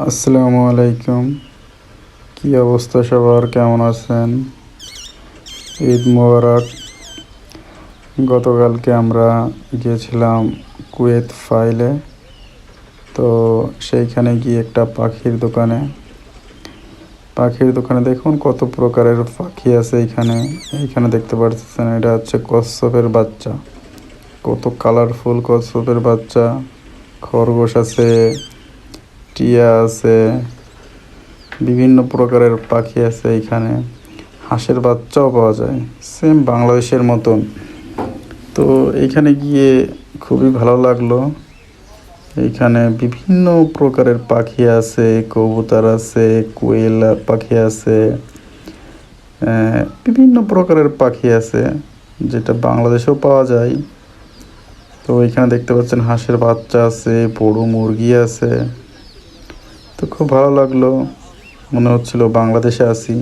আসসালামু আলাইকুম। কি অবস্থা সবার, কেমন আছেন? ঈদ মোবারক। গতকালকে আমরা গিয়েছিলাম কুয়েত ফাইলে। তো সেইখানে গিয়ে একটা পাখির দোকানে দেখুন কত প্রকারের পাখি আছে। এইখানে দেখতে পাচ্ছেন, এটা হচ্ছে কচ্ছপের বাচ্চা। কত কালারফুল কচ্ছপের বাচ্চা। খরগোশ আছে, টিয়া আছে, বিভিন্ন প্রকারের পাখি আছে এইখানে। হাঁসের বাচ্চাও পাওয়া যায়, সেম বাংলাদেশের মতন। তো এইখানে গিয়ে খুবই ভালো লাগলো। এইখানে বিভিন্ন প্রকারের পাখি আছে, কবুতর আছে, কোয়েল পাখি আছে, বিভিন্ন প্রকারের পাখি আছে, যেটা বাংলাদেশেও পাওয়া যায়। তো এইখানে দেখতে পাচ্ছেন হাঁসের বাচ্চা আছে, বড় মুরগি আছে। তো খুব ভালো লাগলো, মনে হচ্ছিল বাংলাদেশে আছি।